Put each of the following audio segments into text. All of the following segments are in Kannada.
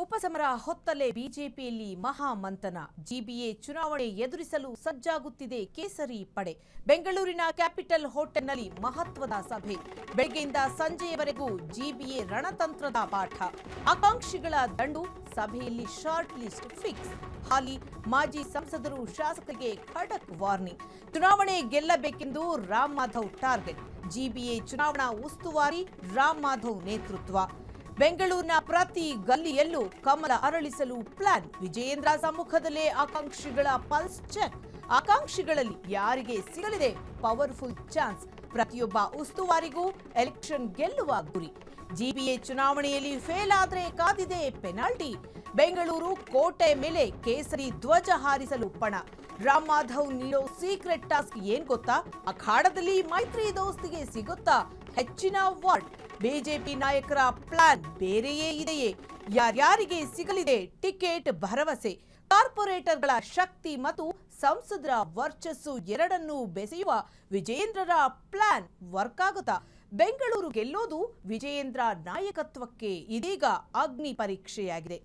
ಉಪಸಮರ ಹೊತ್ತಲೇ ಬಿಜೆಪಿಯಲ್ಲಿ ಮಹಾಮಂಥನ. ಜಿಬಿಎ ಚುನಾವಣೆ ಎದುರಿಸಲು ಸಜ್ಜಾಗುತ್ತಿದೆ ಕೇಸರಿ ಪಡೆ. ಬೆಂಗಳೂರಿನ ಕ್ಯಾಪಿಟಲ್ ಹೋಟೆಲ್ನಲ್ಲಿ ಮಹತ್ವದ ಸಭೆ. ಬೆಳಗ್ಗೆಯಿಂದ ಸಂಜೆಯವರೆಗೂ ಜಿಬಿಎ ರಣತಂತ್ರದ ಪಾಠ. ಆಕಾಂಕ್ಷಿಗಳ ದಂಡು. ಸಭೆಯಲ್ಲಿ ಶಾರ್ಟ್ ಲಿಸ್ಟ್ ಫಿಕ್ಸ್. ಹಾಲಿ ಮಾಜಿ ಸಂಸದರು ಶಾಸಕರಿಗೆ ಖಡಕ್ ವಾರ್ನಿಂಗ್. ಚುನಾವಣೆ ಗೆಲ್ಲಬೇಕೆಂದು ರಾಮ್ ಮಾಧವ್ ಟಾರ್ಗೆಟ್. ಜಿಬಿಎ ಚುನಾವಣಾ ಉಸ್ತುವಾರಿ ರಾಮ್ ಮಾಧವ್ ನೇತೃತ್ವ. ಬೆಂಗಳೂರಿನ ಪ್ರತಿ ಗಲ್ಲಿಯಲ್ಲೂ ಕಮಲ ಅರಳಿಸಲು ಪ್ಲಾನ್. ವಿಜಯೇಂದ್ರ ಸಮ್ಮುಖದಲ್ಲೇ ಆಕಾಂಕ್ಷಿಗಳ ಪಲ್ಸ್ ಚೆಕ್. ಆಕಾಂಕ್ಷಿಗಳಲ್ಲಿ ಯಾರಿಗೆ ಸಿಗಲಿದೆ ಪವರ್ಫುಲ್ ಚಾನ್ಸ್? ಪ್ರತಿಯೊಬ್ಬ ಉಸ್ತುವಾರಿಗೂ ಎಲೆಕ್ಷನ್ ಗೆಲ್ಲುವ ಗುರಿ. ಜಿಬಿಎ ಚುನಾವಣೆಯಲ್ಲಿ ಫೇಲ್ ಆದ್ರೆ ಕಾದಿದೆ ಪೆನಾಲ್ಟಿ. ಬೆಂಗಳೂರು ಕೋಟೆ ಮೇಲೆ ಕೇಸರಿ ಧ್ವಜ ಹಾರಿಸಲು ಪಣ. ರಾಮ್ ಮಾಧವ್ ನೀಡೋ ಸೀಕ್ರೆಟ್ ಟಾಸ್ಕ್ ಏನ್ ಗೊತ್ತಾ? ಅಖಾಡದಲ್ಲಿ ಮೈತ್ರಿ ದೋಸ್ತಿಗೆ ಸಿಗುತ್ತಾ ಹೆಚ್ಚಿನ ವಾರ್ಡ್? ಬಿಜೆಪಿ ನಾಯಕರ ಪ್ಲಾನ್ ಬೇರೆಯೇ ಇದೆಯೇ? ಯಾರ್ಯಾರಿಗೆ ಸಿಗಲಿದೆ ಟಿಕೆಟ್ ಭರವಸೆ? ಕಾರ್ಪೊರೇಟರ್ಗಳ ಶಕ್ತಿ ಮತ್ತು ಸಂಸದರ ವರ್ಚಸ್ಸು ಎರಡನ್ನೂ ಬೆಸೆಯುವ ವಿಜಯೇಂದ್ರರ ಪ್ಲಾನ್ ವರ್ಕ್ ಆಗುತ್ತಾ? ಬೆಂಗಳೂರು ಗೆಲ್ಲೋದು ವಿಜಯೇಂದ್ರ ನಾಯಕತ್ವಕ್ಕೆ ಇದೀಗ ಅಗ್ನಿ ಪರೀಕ್ಷೆಯಾಗಿದೆ.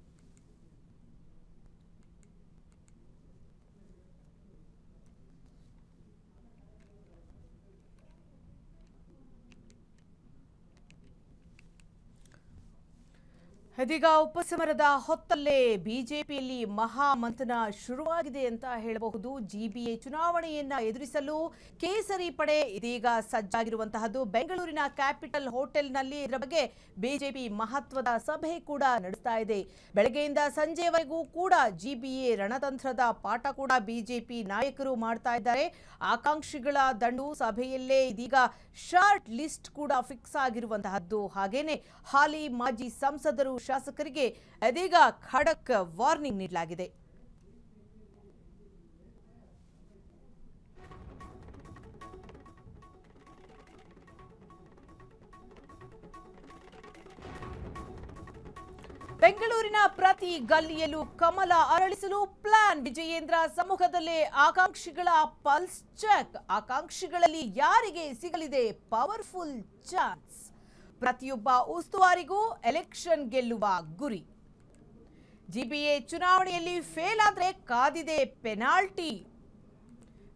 ಇದೀಗ ಉಪಸಮರದ ಹೊತ್ತಲ್ಲೇ ಬಿಜೆಪಿಯಲ್ಲಿ ಮಹಾಮಂಥನ ಶುರುವಾಗಿದೆ ಅಂತ ಹೇಳಬಹುದು. ಜಿಬಿಎ ಚುನಾವಣೆಯನ್ನ ಎದುರಿಸಲು ಕೇಸರಿ ಪಡೆ ಇದೀಗ ಸಜ್ಜಾಗಿರುವಂತಹದ್ದು. ಬೆಂಗಳೂರಿನ ಕ್ಯಾಪಿಟಲ್ ಹೋಟೆಲ್ನಲ್ಲಿ ಇದರ ಬಗ್ಗೆ ಬಿಜೆಪಿ ಮಹತ್ವದ ಸಭೆ ಕೂಡ ನಡೆಸ್ತಾ ಇದೆ. ಬೆಳಗ್ಗೆಯಿಂದ ಸಂಜೆವರೆಗೂ ಕೂಡ ಜಿಬಿಎ ರಣತಂತ್ರದ ಪಾಠ ಕೂಡ ಬಿಜೆಪಿ ನಾಯಕರು ಮಾಡ್ತಾ ಇದ್ದಾರೆ. ಆಕಾಂಕ್ಷಿಗಳ ದಂಡು. ಸಭೆಯಲ್ಲೇ ಇದೀಗ ಶಾರ್ಟ್ ಲಿಸ್ಟ್ ಕೂಡ ಫಿಕ್ಸ್ ಆಗಿರುವಂತಹದ್ದು. ಹಾಗೇನೆ ಹಾಲಿ ಮಾಜಿ ಸಂಸದರು ಶಾಸಕರಿಗೆ ಇದೀಗ ಖಡಕ್ ವಾರ್ನಿಂಗ್ ನೀಡಲಾಗಿದೆ. ಬೆಂಗಳೂರಿನ ಪ್ರತಿ ಗಲ್ಲಿಯಲ್ಲೂ ಕಮಲ ಅರಳಿಸಲು ಪ್ಲಾನ್. ವಿಜಯೇಂದ್ರ ಸಮ್ಮುಖದಲ್ಲೇ ಆಕಾಂಕ್ಷಿಗಳ ಪಲ್ಸ್ ಚೆಕ್. ಆಕಾಂಕ್ಷಿಗಳಲ್ಲಿ ಯಾರಿಗೆ ಸಿಗಲಿದೆ ಪವರ್ಫುಲ್ ಚಾನ್ಸ್? ಪ್ರತಿಯೊಬ್ಬ ಉಸ್ತುವಾರಿಗೂ ಎಲೆಕ್ಷನ್ ಗೆಲ್ಲುವ ಗುರಿ. ಜಿಬಿಎ ಚುನಾವಣೆಯಲ್ಲಿ ಫೇಲ್ ಆದ್ರೆ ಕಾದಿದೆ ಪೆನಾಲ್ಟಿ.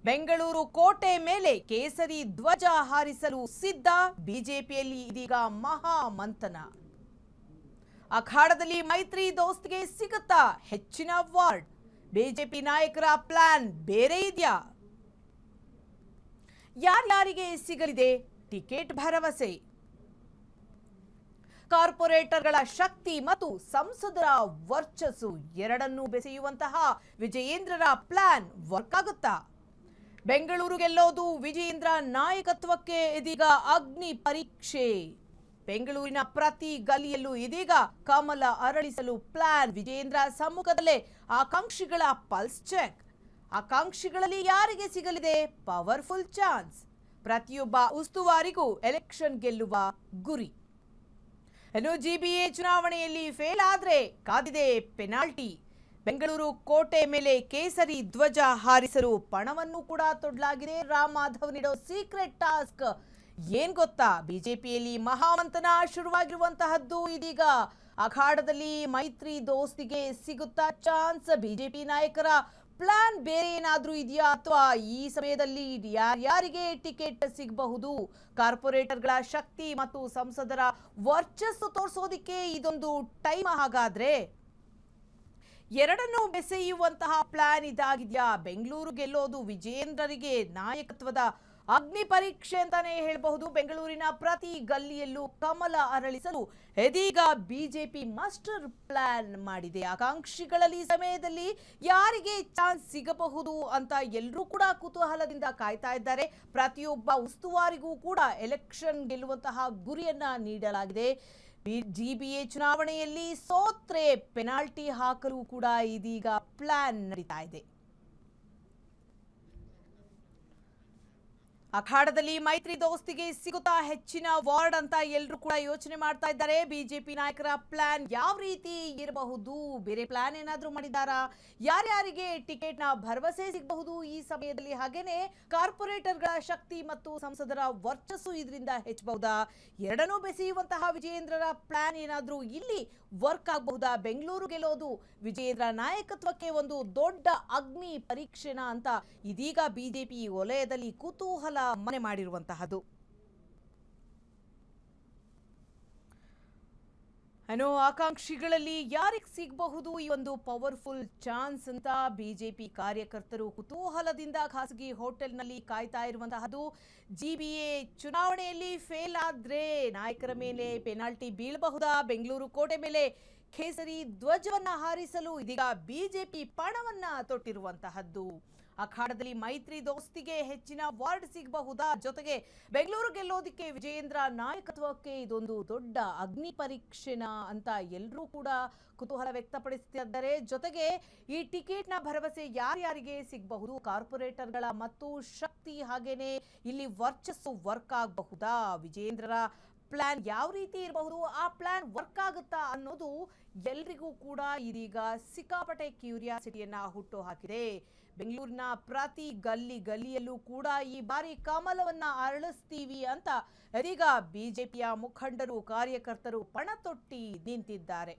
ಬೆಂಗಳೂರು ಕೋಟೆ ಮೇಲೆ ಕೇಸರಿ ಧ್ವಜ ಹಾರಿಸಲು ಸಿದ್ಧ. ಬಿಜೆಪಿಯಲ್ಲಿ ಇದೀಗ ಮಹಾಮಂಥನ. ಅಖಾಡದಲ್ಲಿ ಮೈತ್ರಿ ದೋಸ್ತಿಗೆ ಸಿಗುತ್ತಾ ಹೆಚ್ಚಿನ ವಾರ್ಡ್? ಬಿಜೆಪಿ ನಾಯಕರ ಪ್ಲಾನ್ ಬೇರೆ ಇದೆಯಾ? ಯಾರ್ಯಾರಿಗೆ ಸಿಗಲಿದೆ ಟಿಕೆಟ್ ಭರವಸೆ? ಕಾರ್ಪೊರೇಟರ್ಗಳ ಶಕ್ತಿ ಮತ್ತು ಸಂಸದರ ವರ್ಚಸ್ಸು ಎರಡನ್ನೂ ಬೆಸೆಯುವಂತಹ ವಿಜಯೇಂದ್ರರ ಪ್ಲಾನ್ ವರ್ಕ್ ಆಗುತ್ತಾ? ಬೆಂಗಳೂರು ಗೆಲ್ಲೋದು ವಿಜಯೇಂದ್ರ ನಾಯಕತ್ವಕ್ಕೆ ಇದೀಗ ಅಗ್ನಿ ಪರೀಕ್ಷೆ. ಬೆಂಗಳೂರಿನ ಪ್ರತಿ ಗಲ್ಲಿಯಲ್ಲೂ ಇದೀಗ ಕಮಲ ಅರಳಿಸಲು ಪ್ಲಾನ್. ವಿಜಯೇಂದ್ರ ಸಮ್ಮುಖದಲ್ಲೇ ಆಕಾಂಕ್ಷಿಗಳ ಪಲ್ಸ್ ಚೆಕ್. ಆಕಾಂಕ್ಷಿಗಳಲ್ಲಿ ಯಾರಿಗೆ ಸಿಗಲಿದೆ ಪವರ್ಫುಲ್ ಚಾನ್ಸ್? ಪ್ರತಿಯೊಬ್ಬ ಉಸ್ತುವಾರಿಗೂ ಎಲೆಕ್ಷನ್ ಗೆಲ್ಲುವ ಗುರಿ. ಇನ್ನು ಜಿಬಿಎ ಚುನಾವಣೆಯಲ್ಲಿ ಫೇಲ್ ಆದ್ರೆ ಕಾದಿದೆ ಪೆನಾಲ್ಟಿ. ಬೆಂಗಳೂರು ಕೋಟೆ ಮೇಲೆ ಕೇಸರಿ ಧ್ವಜ ಹಾರಿಸಲು ಪಣವನ್ನು ಕೂಡ ತೊಡಲಾಗಿದೆ. ರಾಮ್ ಮಾಧವ್ ನೀಡೋ ಸೀಕ್ರೆಟ್ ಟಾಸ್ಕ್ ಏನ್ ಗೊತ್ತಾ? ಬಿಜೆಪಿಯಲ್ಲಿ ಮಹಾಮಂಥನ ಶುರುವಾಗಿರುವಂತಹದ್ದು. ಇದೀಗ ಅಖಾಡದಲ್ಲಿ ಮೈತ್ರಿ ದೋಸ್ತಿಗೆ ಸಿಗುತ್ತಾ ಚಾನ್ಸ್? ಬಿಜೆಪಿ ನಾಯಕರ ಪ್ಲಾನ್ ಬೇರೆ ಏನಾದ್ರೂ ಇದೆಯಾ? ಅಥವಾ ಈ ಸಮಯದಲ್ಲಿ ಯಾರ್ಯಾರಿಗೆ ಟಿಕೆಟ್ ಸಿಗಬಹುದು? ಕಾರ್ಪೊರೇಟರ್ಗಳ ಶಕ್ತಿ ಮತ್ತು ಸಂಸದರ ವರ್ಚಸ್ಸು ತೋರಿಸೋದಿಕ್ಕೆ ಇದೊಂದು ಟೈಮ್. ಹಾಗಾದ್ರೆ ಎರಡನ್ನೂ ಬೆಸೆಯುವಂತಹ ಪ್ಲಾನ್ ಇದಾಗಿದೆಯಾ? ಬೆಂಗಳೂರು ಗೆಲ್ಲೋದು ವಿಜಯೇಂದ್ರರಿಗೆ ನಾಯಕತ್ವದ ಅಗ್ನಿ ಪರೀಕ್ಷೆ ಅಂತಾನೆ ಹೇಳಬಹುದು. ಬೆಂಗಳೂರಿನ ಪ್ರತಿ ಗಲ್ಲಿಯಲ್ಲೂ ಕಮಲ ಅರಳಿಸಲು ಇದೀಗ ಬಿಜೆಪಿ ಮಾಸ್ಟರ್ ಪ್ಲಾನ್ ಮಾಡಿದೆ. ಆಕಾಂಕ್ಷಿಗಳಲ್ಲಿ ಸಮಯದಲ್ಲಿ ಯಾರಿಗೆ ಚಾನ್ಸ್ ಸಿಗಬಹುದು ಅಂತ ಎಲ್ಲರೂ ಕೂಡ ಕುತೂಹಲದಿಂದ ಕಾಯ್ತಾ ಇದ್ದಾರೆ. ಪ್ರತಿಯೊಬ್ಬ ಉಸ್ತುವಾರಿಗೂ ಕೂಡ ಎಲೆಕ್ಷನ್ ಗೆಲ್ಲುವಂತಹ ಗುರಿಯನ್ನ ನೀಡಲಾಗಿದೆ. ಜಿಬಿಎ ಚುನಾವಣೆಯಲ್ಲಿ ಸೋತ್ರೆ ಪೆನಾಲ್ಟಿ ಹಾಕಲು ಕೂಡ ಇದೀಗ ಪ್ಲಾನ್ ನಡೀತಾ ಇದೆ. ಅಖಾಡದಲ್ಲಿ ಮೈತ್ರಿ ದೋಸ್ತಿಗೆ ಸಿಗುತ್ತಾ ಹೆಚ್ಚಿನ ವಾರ್ಡ್ ಅಂತ ಎಲ್ಲರೂ ಕೂಡ ಯೋಚನೆ ಮಾಡ್ತಾ ಇದ್ದಾರೆ. ಬಿಜೆಪಿ ನಾಯಕರ ಪ್ಲಾನ್ ಯಾವ ರೀತಿ ಇರಬಹುದು? ಬೇರೆ ಪ್ಲಾನ್ ಏನಾದ್ರೂ ಮಾಡಿದಾರಾ? ಯಾರ್ಯಾರಿಗೆ ಟಿಕೆಟ್ ನ ಭರವಸೆ ಸಿಗಬಹುದು ಈ ಸಮಯದಲ್ಲಿ? ಹಾಗೇನೆ ಕಾರ್ಪೊರೇಟರ್ಗಳ ಶಕ್ತಿ ಮತ್ತು ಸಂಸದರ ವರ್ಚಸ್ಸು ಇದರಿಂದ ಹೆಚ್ಚಬಹುದಾ? ಎರಡನ್ನೂ ಬೆಸೆಯುವಂತಹ ವಿಜಯೇಂದ್ರರ ಪ್ಲಾನ್ ಏನಾದ್ರೂ ಇಲ್ಲಿ ವರ್ಕ್ ಆಗಬಹುದಾ? ಬೆಂಗಳೂರು ಗೆಲ್ಲೋದು ವಿಜಯೇಂದ್ರ ನಾಯಕತ್ವಕ್ಕೆ ಒಂದು ದೊಡ್ಡ ಅಗ್ನಿ ಪರೀಕ್ಷೆನಾ ಅಂತ ಇದೀಗ ಬಿಜೆಪಿ ವಲಯದಲ್ಲಿ ಕುತೂಹಲ ಮನೆ ಮಾಡಿರುವಂತಹದ್ದು. ಆಕಾಂಕ್ಷಿಗಳಲ್ಲಿ ಯಾರಿಗೆ ಸಿಗಬಹುದು ಈ ಒಂದು ಪವರ್ಫುಲ್ ಚಾನ್ಸ್ ಅಂತ ಬಿಜೆಪಿ ಕಾರ್ಯಕರ್ತರು ಕುತೂಹಲದಿಂದ ಖಾಸಗಿ ಹೋಟೆಲ್ನಲ್ಲಿ ಕಾಯ್ತಾ ಇರುವಂತಹದ್ದು. ಜಿಬಿಎ ಚುನಾವಣೆಯಲ್ಲಿ ಫೇಲ್ ಆದ್ರೆ ನಾಯಕರ ಮೇಲೆ ಪೆನಾಲ್ಟಿ ಬೀಳಬಹುದಾ? ಬೆಂಗಳೂರು ಕೋಟೆ ಮೇಲೆ ಕೇಸರಿ ಧ್ವಜವನ್ನ ಹಾರಿಸಲು ಇದೀಗ ಬಿಜೆಪಿ ಪಣವನ್ನ ತೊಟ್ಟಿರುವಂತಹದ್ದು. ಅಖಾಡದಲ್ಲಿ ಮೈತ್ರಿ ದೋಸ್ತಿಗೆ ಹೆಚ್ಚಿನ ವಾರ್ಡ್ ಸಿಗಬಹುದಾ? ಜೊತೆಗೆ ಬೆಂಗಳೂರು ಗೆಲ್ಲೋದಿಕ್ಕೆ ವಿಜಯೇಂದ್ರ ನಾಯಕತ್ವಕ್ಕೆ ಇದೊಂದು ದೊಡ್ಡ ಅಗ್ನಿ ಪರೀಕ್ಷೆನಾ ಅಂತ ಎಲ್ಲರೂ ಕೂಡ ಕುತೂಹಲ ವ್ಯಕ್ತಪಡಿಸುತ್ತಿದ್ದಾರೆ. ಜೊತೆಗೆ ಈ ಟಿಕೆಟ್ನ ಭರವಸೆ ಯಾರ್ಯಾರಿಗೆ ಸಿಗಬಹುದು? ಕಾರ್ಪೊರೇಟರ್ಗಳ ಮತ್ತು ಶಕ್ತಿ ಹಾಗೇನೆ ಇಲ್ಲಿ ವರ್ಚಸ್ಸು ವರ್ಕ್ ಆಗಬಹುದಾ? ವಿಜಯೇಂದ್ರರ ಪ್ಲಾನ್ ಯಾವ ರೀತಿ ಇರಬಹುದು? ಆ ಪ್ಲಾನ್ ವರ್ಕ್ ಆಗುತ್ತಾ ಅನ್ನೋದು ಎಲ್ರಿಗೂ ಕೂಡ ಇದೀಗ ಸಿಕ್ಕಾಪಟ್ಟೆ ಕ್ಯೂರಿಯಾಸಿಟಿಯನ್ನ ಹುಟ್ಟು ಹಾಕಿದೆ. ಬೆಂಗಳೂರಿನ ಪ್ರತಿ ಗಲ್ಲಿಯಲ್ಲೂ ಕೂಡ ಈ ಬಾರಿ ಕಮಲವನ್ನ ಅರಳಿಸ್ತೀವಿ ಅಂತ ಇದೀಗ ಬಿಜೆಪಿಯ ಮುಖಂಡರು ಕಾರ್ಯಕರ್ತರು ಪಣ ತೊಟ್ಟಿ ನಿಂತಿದ್ದಾರೆ.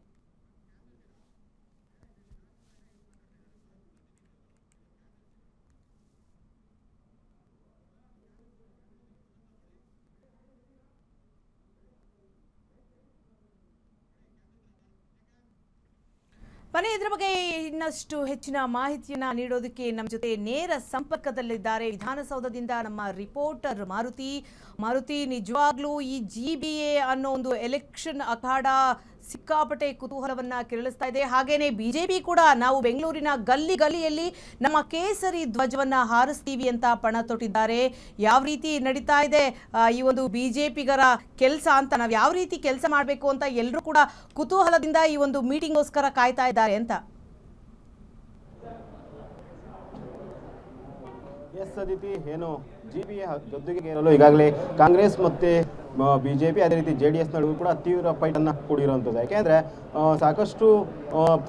ಬನ್ನಿ ಇದರ ಬಗ್ಗೆ ಇನ್ನಷ್ಟು ಹೆಚ್ಚಿನ ಮಾಹಿತಿಯನ್ನ ನೀಡೋದಕ್ಕೆ ನಮ್ಮ ಜೊತೆ ನೇರ ಸಂಪರ್ಕದಲ್ಲಿದ್ದಾರೆ ವಿಧಾನಸೌಧದಿಂದ ನಮ್ಮ ರಿಪೋರ್ಟರ್ ಮಾರುತಿ. ನಿಜವಾಗ್ಲೂ ಈ ಜಿಬಿಎ ಅನ್ನೋ ಒಂದು ಎಲೆಕ್ಷನ್ ಅಖಾಡ ಸಿಕ್ಕಾಪಟ್ಟೆ ಕುತೂಹಲವನ್ನ ಕೆರಳಿಸ್ತಾ ಇದೆ. ಹಾಗೇನೆ ಬಿಜೆಪಿ ಕೂಡ ನಾವು ಬೆಂಗಳೂರಿನ ಗಲ್ಲಿಯಲ್ಲಿ ನಮ್ಮ ಕೇಸರಿ ಧ್ವಜವನ್ನ ಹಾರಿಸ್ತೀವಿ ಅಂತ ಪಣ ತೊಟ್ಟಿದ್ದಾರೆ. ಯಾವ ರೀತಿ ನಡೀತಾ ಇದೆ ಈ ಒಂದು ಬಿಜೆಪಿಗರ ಕೆಲಸ ಅಂತ, ನಾವು ಯಾವ ರೀತಿ ಕೆಲಸ ಮಾಡಬೇಕು ಅಂತ ಎಲ್ಲರೂ ಕೂಡ ಕುತೂಹಲದಿಂದ ಈ ಒಂದು ಮೀಟಿಂಗ್ಗೋಸ್ಕರ ಕಾಯ್ತಾ ಇದ್ದಾರೆ ಅಂತ. ಅದಿತಿ, ಏನು ಜಿಬಿಎ ಗದ್ದುಗೆ ಏರಲು ಈಗಾಗಲೇ ಕಾಂಗ್ರೆಸ್ ಮತ್ತೆ ಬಿಜೆಪಿ ಅದೇ ರೀತಿ JDS ನಡುವೆ ಕೂಡ ತೀವ್ರ ಫೈಟ್ ಅನ್ನ ಕೂಡಿರುವಂಥದ್ದು. ಯಾಕೆಂದ್ರೆ ಸಾಕಷ್ಟು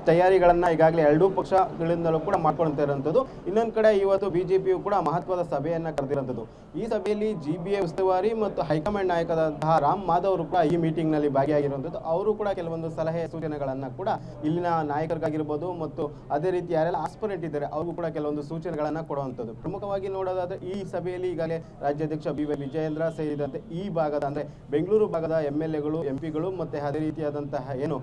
ತಯಾರಿಗಳನ್ನ ಈಗಾಗಲೇ ಎರಡೂ ಪಕ್ಷಗಳಿಂದಲೂ ಕೂಡ ಮಾಡ್ಕೊಳ್ತಾ ಇರುವಂಥದ್ದು. ಇನ್ನೊಂದು ಕಡೆ ಇವತ್ತು ಬಿಜೆಪಿಯು ಕೂಡ ಮಹತ್ವದ ಸಭೆಯನ್ನ ಕರೆದಿರುವಂಥದ್ದು. ಈ ಸಭೆಯಲ್ಲಿ ಜಿಬಿಎ ಉಸ್ತುವಾರಿ ಮತ್ತು ಹೈಕಮಾಂಡ್ ನಾಯಕರಾದಂತಹ ರಾಮ್ ಮಾಧವ್ ಅವರು ಕೂಡ ಈ ಮೀಟಿಂಗ್ ನಲ್ಲಿ ಭಾಗಿಯಾಗಿರುವಂಥದ್ದು. ಅವರು ಕೂಡ ಕೆಲವೊಂದು ಸಲಹೆ ಸೂಚನೆಗಳನ್ನ ಕೂಡ ಇಲ್ಲಿನ ನಾಯಕರಿಗಾಗಿರ್ಬೋದು ಮತ್ತು ಅದೇ ರೀತಿ ಯಾರೆಲ್ಲ ಆಸ್ಪರೆಂಟ್ ಇದ್ದಾರೆ ಅವ್ರಿಗೂ ಕೂಡ ಕೆಲವೊಂದು ಸೂಚನೆಗಳನ್ನ ಕೊಡುವಂಥದ್ದು. ಪ್ರಮುಖವಾಗಿ ನೋಡೋದಾದ್ರೆ ಈ ಸಭೆಯಲ್ಲಿ ಈಗಾಗಲೇ ರಾಜ್ಯಾಧ್ಯಕ್ಷ BY ವಿಜಯೇಂದ್ರ ಸೇರಿದಂತೆ ಈ ಭಾಗದ ಅಂದ್ರೆ ಬೆಂಗಳೂರು ಭಾಗದ MLAಗಳು MP ಗಳು ಮತ್ತೆ ಅದೇ ರೀತಿಯಾದಂತಹ ಏನು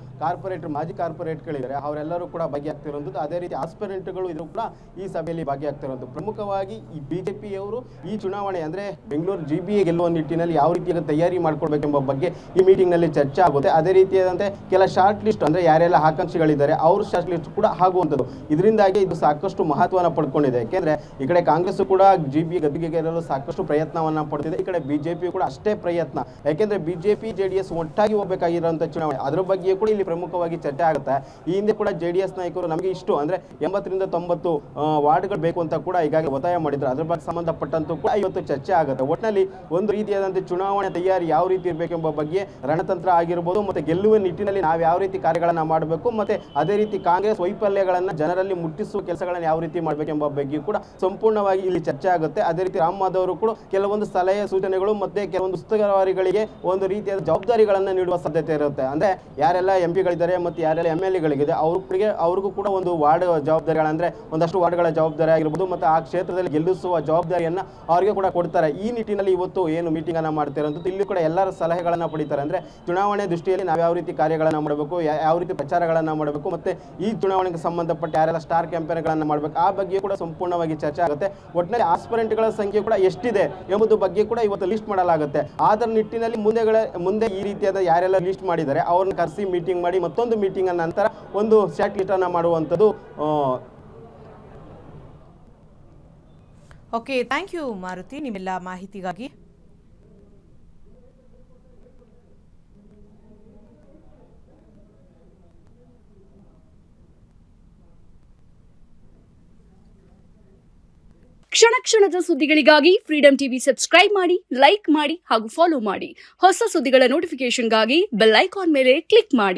ಮಾಜಿ ಕಾರ್ಪೊರೇಟ್ಗಳಿದ್ದಾರೆ ಅವರೆಲ್ಲರೂ ಕೂಡ ಭಾಗಿಯಾಗ್ತಿರುವಂಥದ್ದು. ಅದೇ ರೀತಿ ಆಸ್ಪರೆಂಟ್ಗಳು ಇದ್ರು ಕೂಡ ಈ ಸಭೆಯಲ್ಲಿ ಭಾಗಿಯಾಗ್ತಿರುವಂಥದ್ದು. ಪ್ರಮುಖವಾಗಿ ಈ ಬಿಜೆಪಿಯವರು ಈ ಚುನಾವಣೆ ಅಂದ್ರೆ ಬೆಂಗಳೂರು GBA ಗೆಲ್ಲುವ ನಿಟ್ಟಿನಲ್ಲಿ ಯಾವ ರೀತಿಯಾದ ತಯಾರಿ ಮಾಡ್ಕೊಳ್ಬೇಕೆಂಬ ಬಗ್ಗೆ ಈ ಮೀಟಿಂಗ್ ನಲ್ಲಿ ಚರ್ಚೆ ಆಗುತ್ತೆ. ಅದೇ ರೀತಿಯಾದಂತೆ ಕೆಲ ಶಾರ್ಟ್ ಲಿಸ್ಟ್ ಅಂದ್ರೆ ಯಾರೆಲ್ಲ ಆಕಾಂಕ್ಷಿಗಳಿದ್ದಾರೆ ಅವ್ರ ಶಾರ್ಟ್ ಲಿಸ್ಟ್ ಕೂಡ ಆಗುವಂಥದ್ದು. ಇದರಿಂದಾಗಿ ಇದು ಸಾಕಷ್ಟು ಮಹತ್ವನ ಪಡ್ಕೊಂಡಿದೆ. ಯಾಕೆಂದ್ರೆ ಈ ಕಡೆ ಕಾಂಗ್ರೆಸ್ ಕೂಡ GBA ಗದ್ದುಗೆ ಗೆಲ್ಲಲು ಸಾಕಷ್ಟು ಪ್ರಯತ್ನವನ್ನ ಪಡ್ತಿದೆ. ಈ ಕಡೆ ಬಿಜೆಪಿ ಕೂಡ ಅಷ್ಟೇ ಪ್ರಯತ್ನ. ಯಾಕೆಂದ್ರೆ ಬಿಜೆಪಿ JDS ಒಟ್ಟಾಗಿ ಹೋಗಬೇಕಾಗಿರುವಂತಹ ಚುನಾವಣೆ, ಅದರ ಬಗ್ಗೆ ಕೂಡ ಇಲ್ಲಿ ಪ್ರಮುಖವಾಗಿ ಚರ್ಚೆ ಆಗುತ್ತೆ. ಈ ಹಿಂದೆ ಕೂಡ JDS ನಾಯಕರು ನಮಗೆ ಇಷ್ಟು ಅಂದ್ರೆ 80 ರಿಂದ 90 ವಾರ್ಡ್ಗಳು ಬೇಕು ಅಂತ ಕೂಡ ಈಗಾಗಲೇ ಒತ್ತಾಯ ಮಾಡಿದ್ರು. ಅದ್ರ ಬಗ್ಗೆ ಸಂಬಂಧಪಟ್ಟಂತೂ ಕೂಡ ಇವತ್ತು ಚರ್ಚೆ ಆಗುತ್ತೆ. ಒಟ್ಟಿನಲ್ಲಿ ಒಂದು ರೀತಿಯಾದಂತೆ ಚುನಾವಣೆ ತಯಾರಿ ಯಾವ ರೀತಿ ಇರಬೇಕೆಂಬ ಬಗ್ಗೆ ರಣತಂತ್ರ ಆಗಿರ್ಬೋದು, ಮತ್ತೆ ಗೆಲ್ಲುವ ನಿಟ್ಟಿನಲ್ಲಿ ನಾವು ಯಾವ ರೀತಿ ಕಾರ್ಯಗಳನ್ನ ಮಾಡಬೇಕು, ಮತ್ತೆ ಅದೇ ರೀತಿ ಕಾಂಗ್ರೆಸ್ ವೈಫಲ್ಯಗಳನ್ನ ಜನರಲ್ಲಿ ಮುಟ್ಟಿಸುವ ಕೆಲಸಗಳನ್ನ ಯಾವ ರೀತಿ ಮಾಡಬೇಕೆಂಬ ಬಗ್ಗೆ ಕೂಡ ಸಂಪೂರ್ಣವಾಗಿ ಇಲ್ಲಿ ಚರ್ಚೆ ಆಗುತ್ತೆ. ಅದೇ ರೀತಿ ರಾಮ್ ಮಾಧವ್ ಅವರು ಕೂಡ ಕೆಲವೊಂದು ಸಲಹೆ ಸೂಚನೆಗಳು ಮತ್ತೆ ಕೆಲವೊಂದು ಉಸ್ತುವಾರಿಗಳಿಗೆ ಒಂದು ರೀತಿಯಾದ ಜವಾಬ್ದಾರಿಗಳನ್ನ ನೀಡುವ ಸಾಧ್ಯತೆ ಇರುತ್ತೆ. ಅಂದ್ರೆ ಯಾರೆಲ್ಲ MP ಗಳಿದ್ದಾರೆ ಮತ್ತೆ ಯಾರೆಲ್ಲ MLAಗಳಿದೆ ಅವ್ರಿಗೂ ಕೂಡ ಒಂದು ವಾರ್ಡ್ ಜವಾಬ್ದಾರಿಗಳಂದ್ರೆ ಒಂದಷ್ಟು ವಾರ್ಡ್ಗಳ ಜವಾಬ್ದಾರಿ ಆಗಿರ್ಬೋದು, ಮತ್ತೆ ಆ ಕ್ಷೇತ್ರದಲ್ಲಿ ಗೆಲ್ಲಿಸುವ ಜವಾಬ್ದಾರಿಯನ್ನ ಅವರಿಗೆ ಕೂಡ ಕೊಡ್ತಾರೆ. ಈ ನಿಟ್ಟಿನಲ್ಲಿ ಇವತ್ತು ಏನು ಮೀಟಿಂಗ್ ಅನ್ನ ಮಾಡ್ತಿರೋದು, ಇಲ್ಲಿ ಕೂಡ ಎಲ್ಲರ ಸಲಹೆಗಳನ್ನ ಪಡಿತಾರೆ. ಅಂದ್ರೆ ಚುನಾವಣೆ ದೃಷ್ಟಿಯಲ್ಲಿ ನಾವು ಯಾವ ರೀತಿ ಕಾರ್ಯಗಳನ್ನ ಮಾಡಬೇಕು, ಯಾವ ರೀತಿ ಪ್ರಚಾರಗಳನ್ನ ಮಾಡಬೇಕು, ಮತ್ತೆ ಈ ಚುನಾವಣೆಗೆ ಸಂಬಂಧಪಟ್ಟ ಯಾರೆಲ್ಲ ಸ್ಟಾರ್ ಕ್ಯಾಂಪೇನ್ಗಳನ್ನ ಮಾಡಬೇಕು ಆ ಬಗ್ಗೆ ಕೂಡ ಸಂಪೂರ್ಣವಾಗಿ ಚರ್ಚೆ ಆಗುತ್ತೆ. ಒಟ್ಟಿನಲ್ಲಿ ಆಸ್ಪರೆಂಟ್ಗಳ ಸಂಖ್ಯೆ ಕೂಡ ಎಷ್ಟಿದೆ ಎಂಬುದು ಬಗ್ಗೆ ಕೂಡ ಇವತ್ತು ಲಿಸ್ಟ್ ಮಾಡಲಾಗುತ್ತೆ. ಅದರ ನಿಟ್ಟಿನಲ್ಲಿ ಮುಂದೆ ಈ ರೀತಿಯಾದ ಯಾರೆಲ್ಲ ಲಿಸ್ಟ್ ಮಾಡಿದ್ದಾರೆ ಅವ್ರನ್ನ ಕರೆಸಿ ಮೀಟಿಂಗ್ ಮಾಡಿ ಮತ್ತೊಂದು ಮೀಟಿಂಗ್ ನಂತರ ಒಂದು ಶಾರ್ಟ್ ಲಿಸ್ಟ್ ಅನ್ನ ಮಾಡುವಂಥದ್ದು. ಓಕೆ, ಥ್ಯಾಂಕ್ ಯು ಮಾರುತಿ ನಿಮ್ಮೆಲ್ಲ ಮಾಹಿತಿಗಾಗಿ. ಕ್ಷಣ ಕ್ಷಣದ ಸುದ್ದಿಗಳಿಗಾಗಿ ಫ್ರೀಡಂ ಟಿವಿ ಸಬ್ಸ್ಕ್ರೈಬ್ ಮಾಡಿ, ಲೈಕ್ ಮಾಡಿ ಹಾಗೂ ಫಾಲೋ ಮಾಡಿ. ಹೊಸ ಸುದ್ದಿಗಳ ನೋಟಿಫಿಕೇಶನ್ಗಾಗಿ ಬೆಲ್ ಐಕಾನ್ ಮೇಲೆ ಕ್ಲಿಕ್ ಮಾಡಿ.